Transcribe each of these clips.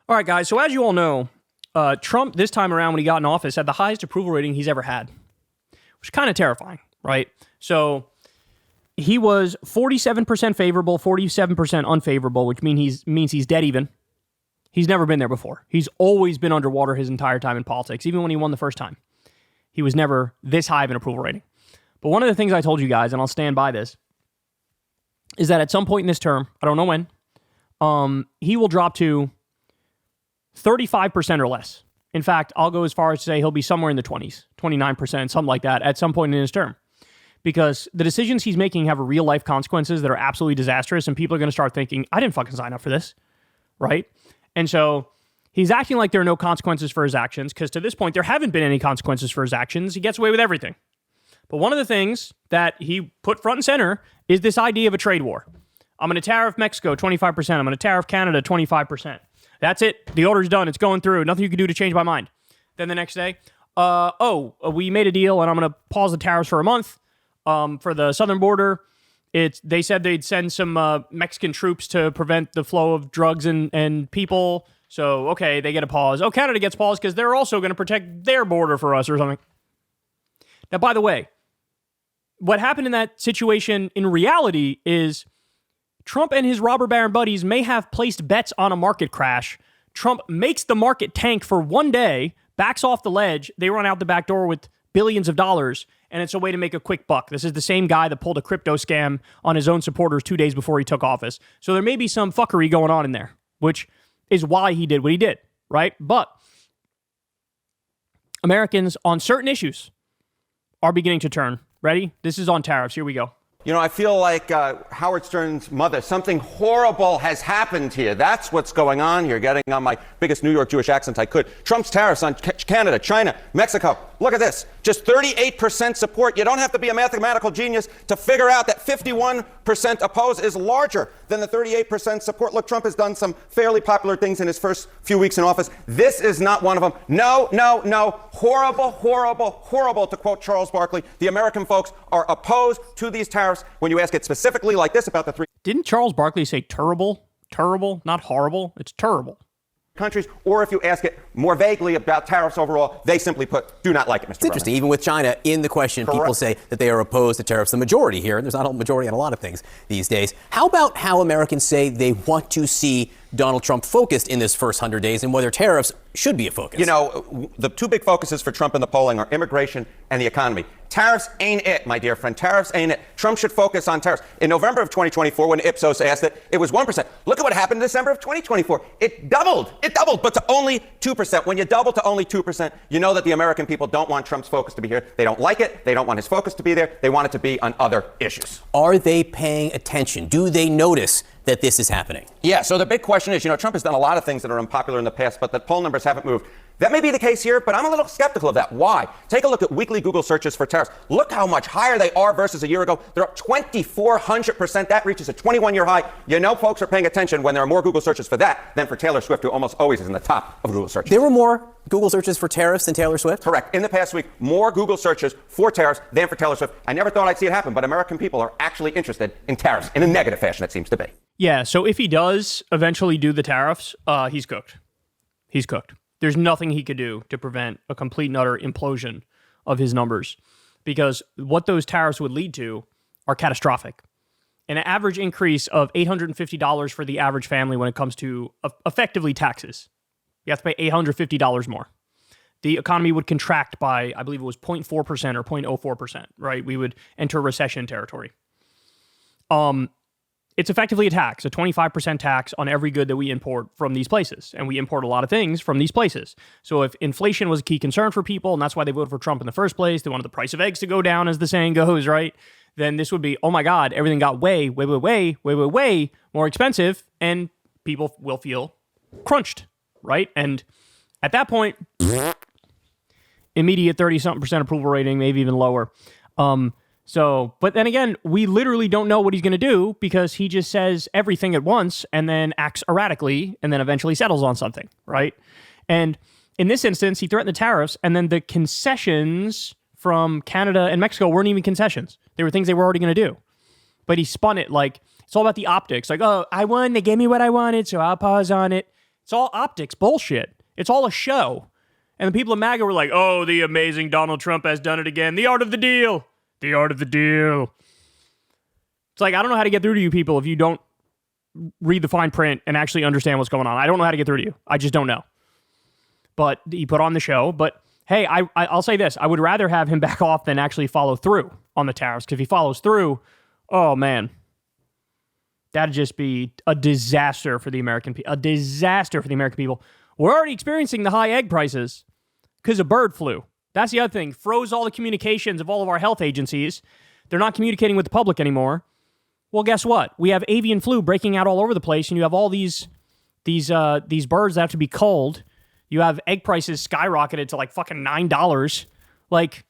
All right, guys. So as you all know, Trump this time around when he got in office had the highest approval rating he's ever had, which is kind of terrifying, right? So he was 47% favorable, 47% unfavorable, which means he's dead even. He's never been there before. He's always been underwater his entire time in politics, even when he won the first time. He was never this high of an approval rating. But one of the things I told you guys, and I'll stand by this, is that at some point in this term, I don't know when, he will drop to 35% or less. In fact, I'll go as far as to say he'll be somewhere in the 20s, 29%, something like that at some point in his term. Because the decisions he's making have real life consequences that are absolutely disastrous, and people are going to start thinking, I didn't fucking sign up for this, right? And so he's acting like there are no consequences for his actions, because to this point, there haven't been any consequences for his actions. He gets away with everything. But one of the things that he put front and center is this idea of a trade war. I'm going to tariff Mexico 25%. I'm going to tariff Canada 25%. That's it. The order's done. It's going through. Nothing you can do to change my mind. Then the next day, we made a deal and I'm going to pause the tariffs for a month for the southern border. They said they'd send some Mexican troops to prevent the flow of drugs and people. So, okay, they get a pause. Oh, Canada gets paused because they're also going to protect their border for us or something. Now, by the way, what happened in that situation in reality is Trump and his robber baron buddies may have placed bets on a market crash. Trump makes the market tank for one day, backs off the ledge. They run out the back door with billions of dollars, and it's a way to make a quick buck. This is the same guy that pulled a crypto scam on his own supporters 2 days before he took office. So there may be some fuckery going on in there, which is why he did what he did, right? But Americans on certain issues are beginning to turn. Ready? This is on tariffs. Here we go. You know, I feel like Howard Stern's mother. Something horrible has happened here. That's what's going on here. Getting on my biggest New York Jewish accent I could. Trump's tariffs on Canada, China, Mexico. Look at this. Just 38% support. You don't have to be a mathematical genius to figure out that 51% oppose is larger than the 38% support. Look, Trump has done some fairly popular things in his first few weeks in office. This is not one of them. No. Horrible, horrible, horrible, to quote Charles Barkley. The American folks are opposed to these tariffs. When you ask it specifically like this about the three... Didn't Charles Barkley say terrible? Terrible, not horrible. It's terrible. Countries, or if you ask it more vaguely about tariffs overall, they simply put, do not like it, Mr. It's interesting. Even with China in the question, Correct. People say that they are opposed to tariffs. The majority here, and there's not a majority on a lot of things these days. How about how Americans say they want to see Donald Trump focused in this first 100 days and whether tariffs should be a focus? You know, the two big focuses for Trump in the polling are immigration and the economy. Tariffs ain't it, my dear friend. Tariffs ain't it. Trump should focus on tariffs. In November of 2024, when Ipsos asked it was 1%. Look at what happened in December of 2024. It doubled, but to only 2%. When you double to only 2%, you know that the American people don't want Trump's focus to be here. They don't like it. They don't want his focus to be there. They want it to be on other issues. Are they paying attention? Do they notice that this is happening? Yeah, so the big question is, Trump has done a lot of things that are unpopular in the past, but the poll numbers haven't moved. That may be the case here, but I'm a little skeptical of that. Why? Take a look at weekly Google searches for tariffs. Look how much higher they are versus a year ago. They're up 2,400%. That reaches a 21-year high. Folks are paying attention when there are more Google searches for that than for Taylor Swift, who almost always is in the top of Google searches. There were more Google searches for tariffs than Taylor Swift? Correct. In the past week, more Google searches for tariffs than for Taylor Swift. I never thought I'd see it happen, but American people are actually interested in tariffs in a negative fashion, it seems to be. Yeah, so if he does eventually do the tariffs, he's cooked. He's cooked. There's nothing he could do to prevent a complete and utter implosion of his numbers, because what those tariffs would lead to are catastrophic. An average increase of $850 for the average family when it comes to effectively taxes. You have to pay $850 more. The economy would contract by, I believe it was 0.4% or 0.04%, right? We would enter recession territory. It's effectively a tax, a 25% tax on every good that we import from these places. And we import a lot of things from these places. So if inflation was a key concern for people, and that's why they voted for Trump in the first place, they wanted the price of eggs to go down, as the saying goes, right? Then this would be, oh my God, everything got way more expensive, and people will feel crunched, right? And at that point, immediate 30-something% approval rating, maybe even lower. But then again, we literally don't know what he's going to do, because he just says everything at once and then acts erratically and then eventually settles on something, right? And in this instance, he threatened the tariffs, and then the concessions from Canada and Mexico weren't even concessions. They were things they were already going to do. But he spun it like it's all about the optics. Like, oh, I won. They gave me what I wanted, so I'll pause on it. It's all optics bullshit. It's all a show. And the people of MAGA were like, oh, the amazing Donald Trump has done it again. The art of the deal. The art of the deal. It's like, I don't know how to get through to you people if you don't read the fine print and actually understand what's going on. I don't know how to get through to you. I just don't know. But he put on the show. But hey, I'll say this. I would rather have him back off than actually follow through on the tariffs. Because if he follows through, oh man, that'd just be a disaster for the American people. A disaster for the American people. We're already experiencing the high egg prices because of bird flu. That's the other thing. Froze all the communications of all of our health agencies. They're not communicating with the public anymore. Well, guess what? We have avian flu breaking out all over the place, and you have all these birds that have to be culled. You have egg prices skyrocketed to like fucking $9. Like,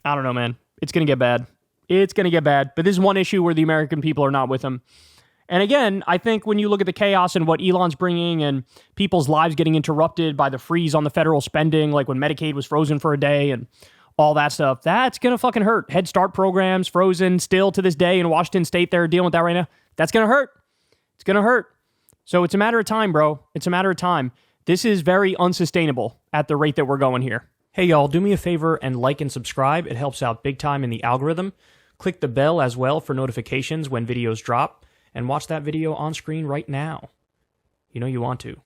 I don't know, man. It's going to get bad. It's going to get bad. But this is one issue where the American people are not with him. And again, I think when you look at the chaos and what Elon's bringing and people's lives getting interrupted by the freeze on the federal spending, like when Medicaid was frozen for a day and all that stuff, that's going to fucking hurt. Head Start programs frozen still to this day in Washington State. They're dealing with that right now. That's going to hurt. It's going to hurt. So it's a matter of time, bro. It's a matter of time. This is very unsustainable at the rate that we're going here. Hey, y'all, do me a favor and like and subscribe. It helps out big time in the algorithm. Click the bell as well for notifications when videos drop. And watch that video on screen right now. You know you want to.